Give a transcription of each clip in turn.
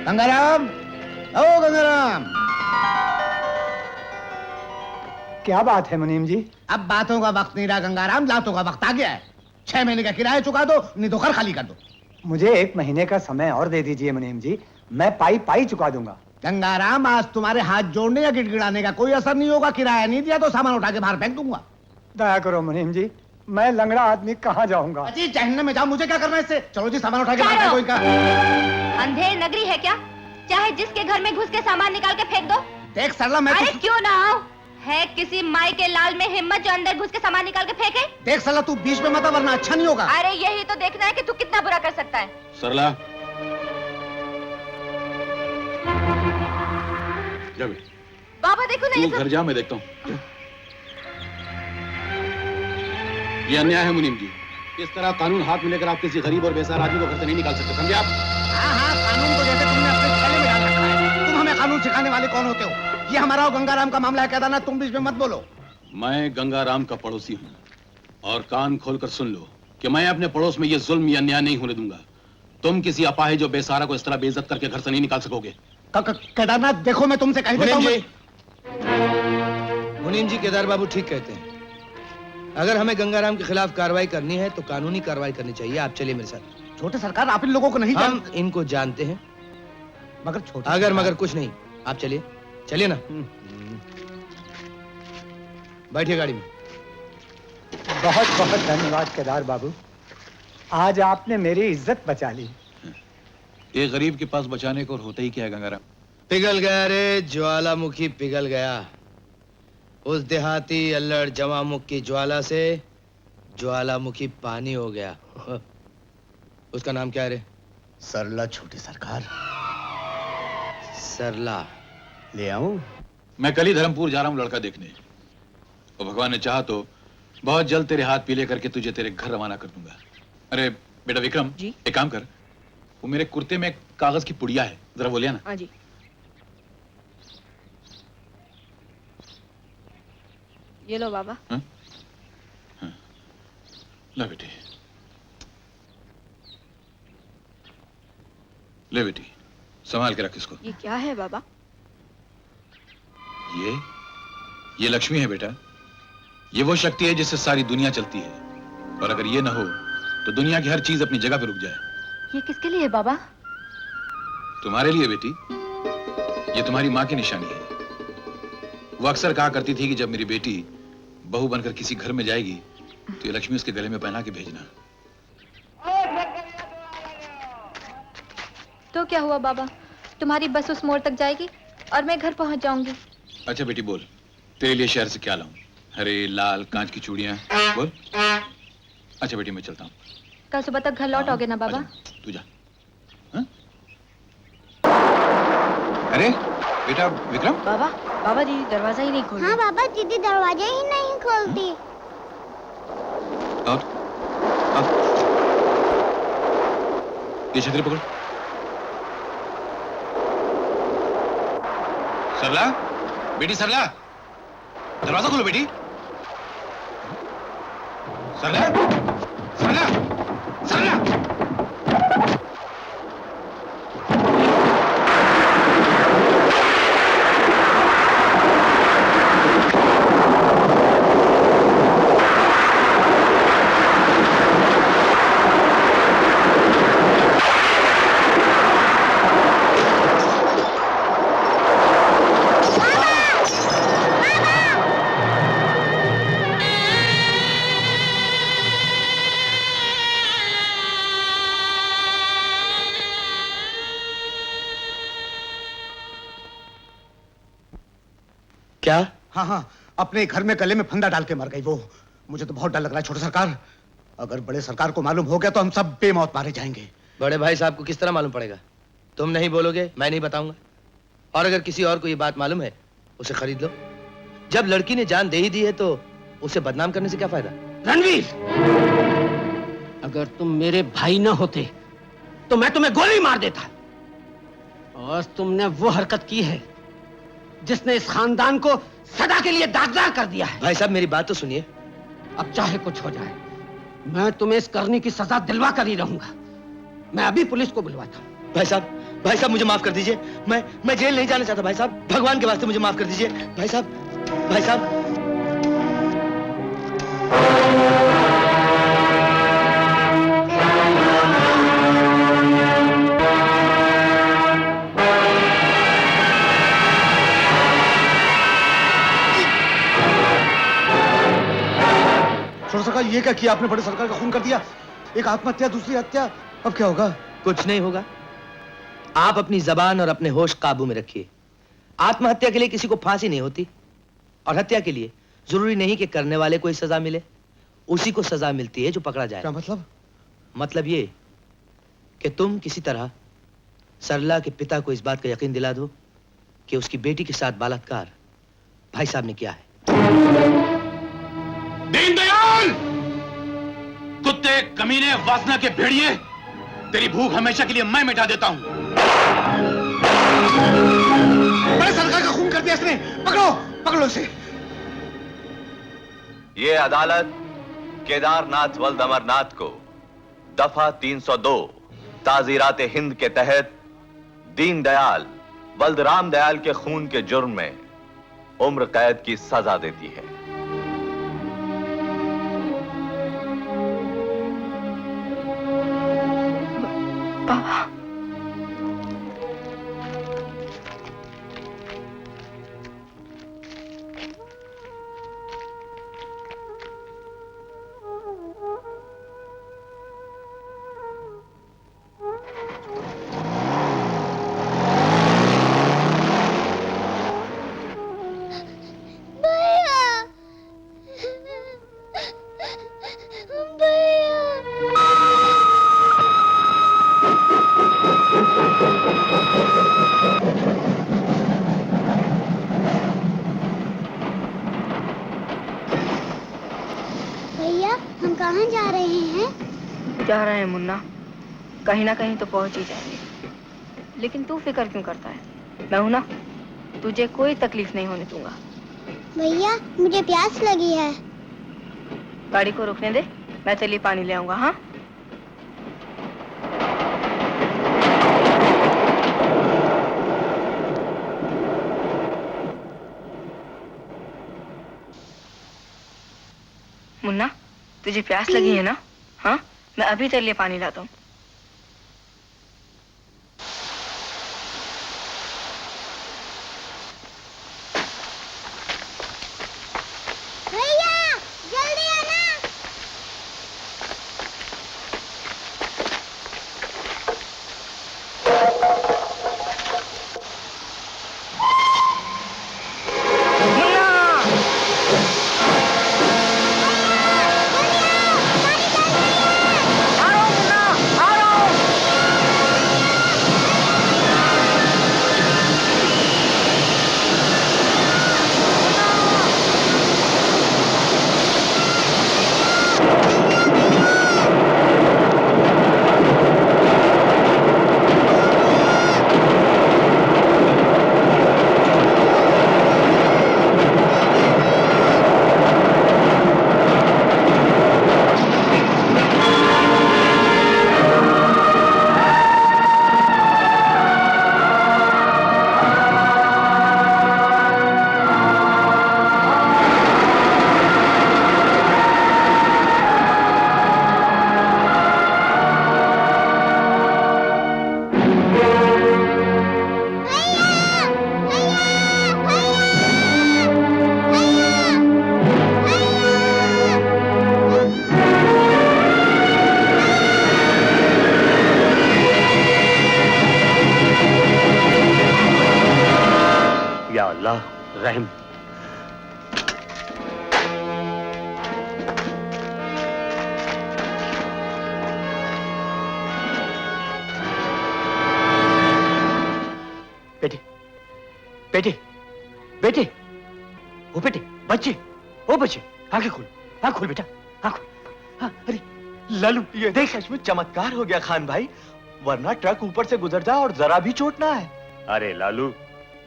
गंगाराम, ओ गंगाराम। क्या बात है मुनीम जी? अब बातों का वक्त नहीं रहा गंगाराम, लातों का वक्त आ गया है। 6 महीने का किराया चुका दो, नहीं तो घर खाली कर दो। मुझे 1 महीने का समय और दे दीजिए मुनीम जी, मैं पाई पाई चुका दूंगा। गंगाराम, आज तुम्हारे हाथ जोड़ने या गिड़गिड़ाने का कोई असर नहीं होगा। किराया नहीं दिया तो सामान उठा के बाहर फेंक दूंगा। दया करो मुनीम जी, मैं लंगड़ा आदमी कहाँ जाऊंगा? अजी जहन्नम में जाओ, मुझे क्या करना है इससे? चलो जी, सामान उठा के बाहर फेंको इनका। अंधेर नगरी है क्या? चाहे जिसके घर में घुस के सामान निकाल के फेंक दो। देख सरला, मैं अरे क्यों ना आओ? है किसी माई के लाल में हिम्मत जो अंदर घुस के सामान निकाल के फेंके? देख सरला, तू बीच में मत, वरना अच्छा नहीं होगा। अरे यही तो देखना है कि तू कितना बुरा कर सकता है। सरला, जा बेटी। बाबा देखो ना, तू घर जा, मैं देखता हूँ। ये अन्याय है मुनीम जी। इस तरह कानून हाथ में लेकर आप किसी गरीब और बेसहारा आदमी को घर से नहीं निकाल सकते, समझे आप? हाँ हाँ, कानून को जैसे तुमने अपने थैले में डाल रखा है। तुम हमें कानून सिखाने वाले कौन होते हो? ये हमारा और गंगाराम का मामला है, कहता ना, तुम बीच में मत बोलो। मैं गंगाराम का पड़ोसी हूँ और कान खोलकर सुन लो कि मैं अपने पड़ोस में ये जुल्म या अन्याय नहीं होने दूंगा। तुम किसी अपाहिज जो बेसहारा को इस तरह बेइज्जत करके घर से नहीं निकाल सकोगे। केदारनाथ, देखो मैं तुमसे कह देता हूँ। मुनीम जी, केदार बाबू ठीक कहते हैं। अगर हमें गंगाराम के खिलाफ कार्रवाई करनी है तो कानूनी कार्रवाई करनी चाहिए। आप चलिए मेरे साथ। छोटे सरकार, आप इन लोगों को नहीं हम इनको जानते हैं, मगर छोटे अगर मगर कुछ नहीं। आप चलिए, चलिए ना। बैठिए गाड़ी में। बहुत बहुत धन्यवाद केदार बाबू, आज आपने मेरी इज्जत बचा ली। एक गरीब के पास बचाने को और होता ही क्या है गंगाराम? पिघल गया रे ज्वालामुखी, पिघल गया। उस देहाती अल्लड़ जवामुख की ज्वाला से ज्वालामुखी पानी हो गया। उसका नाम क्या है रे? सरला छोटी सरकार। सरला ले आऊं? मैं कल ही धर्मपुर जा रहा हूँ लड़का देखने, और भगवान ने चाहा तो बहुत जल्द तेरे हाथ पीले करके तुझे तेरे घर रवाना कर दूंगा। अरे बेटा विक्रम जी, एक काम कर, वो मेरे कुर्ते में कागज की पुड़िया है, जरा वो ले आना। हाँ जी। ये लो बाबा। हाँ? हाँ। ला बेटी, ले बेटी, संभाल के रख इसको। ये क्या है बाबा? ये लक्ष्मी है बेटा। ये वो शक्ति है जिससे सारी दुनिया चलती है, और अगर ये ना हो तो दुनिया की हर चीज अपनी जगह पे रुक जाए। ये किसके लिए है बाबा? तुम्हारे लिए बेटी। ये तुम्हारी माँ की निशानी है। वो अक्सर कहा करती थी कि जब मेरी बेटी बहू बनकर किसी घर में जाएगी तो ये लक्ष्मी उसके गले में पहना के भेजना। तो क्या हुआ बाबा? तुम्हारी बस उस मोड़ तक जाएगी और मैं घर पहुंच जाऊंगी। अच्छा बेटी बोल, तेरे लिए शहर से क्या लाऊं? हरे लाल कांच की चूड़ियां, बोल। अच्छा बेटी मैं चलता हूँ। कल सुबह तक घर लौट आओगे ना बाबा? तू जा। अरे बेटा विक्रम। बाबा, बाबा जी दरवाजा ही नहीं खोल। हाँ बाबा, दीदी दरवाजा ही नहीं खोलती। और ये छतरी पकड़। सरला, बेटी सरला, दरवाजा खोलो बेटी। सरला, सरला, सरला। क्या? हाँ हाँ, अपने घर में गले में फंदा डाल के मर गई वो। मुझे तो बहुत डर लग रहा है छोटे सरकार। अगर बड़े सरकार को मालूम हो गया तो हम सब बेमौत मारे जाएंगे। बड़े भाई साहब को किस तरह मालूम पड़ेगा? तुम नहीं बोलोगे, मैं नहीं बताऊंगा। और अगर किसी और को ये बात मालूम है, उसे खरीद लो। जब लड़की ने जान दे ही दी है तो उसे बदनाम करने से क्या फायदा? रणवीर, अगर तुम मेरे भाई न होते तो मैं तुम्हें गोली मार देता। और तुमने वो हरकत की है जिसने इस खानदान को सदा के लिए दागदार कर दिया है। भाई साहब मेरी बात तो सुनिए। अब चाहे कुछ हो जाए, मैं तुम्हें इस करने की सजा दिलवा कर ही रहूंगा। मैं अभी पुलिस को बुलवाता हूँ। भाई साहब भाई साहब मुझे माफ कर दीजिए, मैं जेल नहीं जाना चाहता भाई साहब, भगवान के वास्ते मुझे माफ कर दीजिए भाई साहब, भाई साहब। छोटा सरकार, ये क्या किया आपने? बड़े सरकार का खून कर दिया, एक आत्महत्या, दूसरी हत्या, अब क्या होगा? कुछ नहीं होगा। आप अपनी जबान और अपने होश काबू में रखिए। आत्महत्या के लिए किसी को फांसी नहीं होती, और हत्या के लिए जरूरी नहीं कि करने वाले को ही सजा मिले, उसी को सजा मिलती है जो पकड़ा जाए। क्या मतलब? मतलब ये कि तुम किसी तरह सरला के पिता को इस बात का यकीन दिला दो कि उसकी बेटी के साथ बलात्कार भाई साहब ने किया है। दीनदयाल! कुत्ते, कमीने, वासना के भेड़िए, तेरी भूख हमेशा के लिए मैं मिटा देता हूं। बड़े सरकार का खून कर दिया इसने, पकड़ो, पकड़ो इसे। ये अदालत केदारनाथ वल्द अमरनाथ को दफा 302 ताजीरात हिंद के तहत दीनदयाल वल्द रामदयाल के खून के जुर्म में उम्र कैद की सजा देती है। बाबा, भैया हम कहाँ जा रहे हैं? जा रहे हैं मुन्ना, कहीं ना कहीं तो पहुंच ही जाएंगे, लेकिन तू फिक्र क्यों करता है? मैं हूं ना, तुझे कोई तकलीफ नहीं होने दूंगा। भैया मुझे प्यास लगी है। गाड़ी को रुकने दे, मैं चली पानी ले आऊंगा। हाँ, मुन्ना, तुझे प्यास लगी है ना? हाँ, मैं अभी तेरे लिए पानी लाता हूँ। भैया जल्दी आना। रहम। बेटे, बेटे, बेटे, ओ बेटे, बच्चे, ओ बच्चे, आंखें खोल, आंख खोल बेटा, आंख खोल। हाँ, अरे लालू, ये देख, सचमुच चमत्कार हो गया खान भाई, वरना ट्रक ऊपर से गुजर जाए और जरा भी चोट ना है। अरे लालू,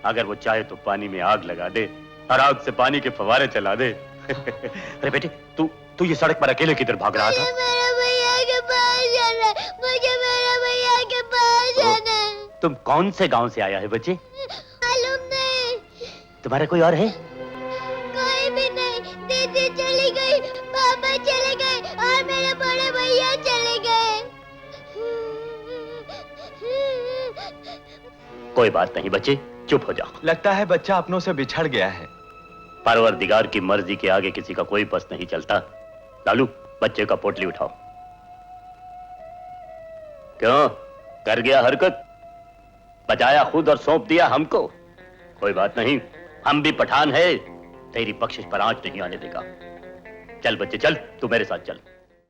अगर वो चाहे तो पानी में आग लगा दे और आग से पानी के फवारे चला दे। अरे बेटे, तू ये सड़क पर अकेले किधर भाग रहा था? मुझे मेरे भैया के पास जाना है, मुझे मेरे भैया के पास जाना है। तुम कौन से गांव से आया है बच्चे? मालूम नहीं। तुम्हारा कोई और है? कोई भी नहीं। दीदी चली गई, पापा चले गए और मेरे बड़े भैया चले गए। कोई बात नहीं बच्चे, चुप हो जाओ। लगता है बच्चा अपनों से बिछड़ गया है। परवरदिगार की मर्जी के आगे किसी का कोई बस नहीं चलता। लालू, बच्चे का पोटली उठाओ। क्यों, कर गया हरकत? बचाया खुद और सौंप दिया हमको। कोई बात नहीं, हम भी पठान है, तेरी बख्शिश पर आंच नहीं आने देगा। चल बच्चे चल, तू मेरे साथ चल।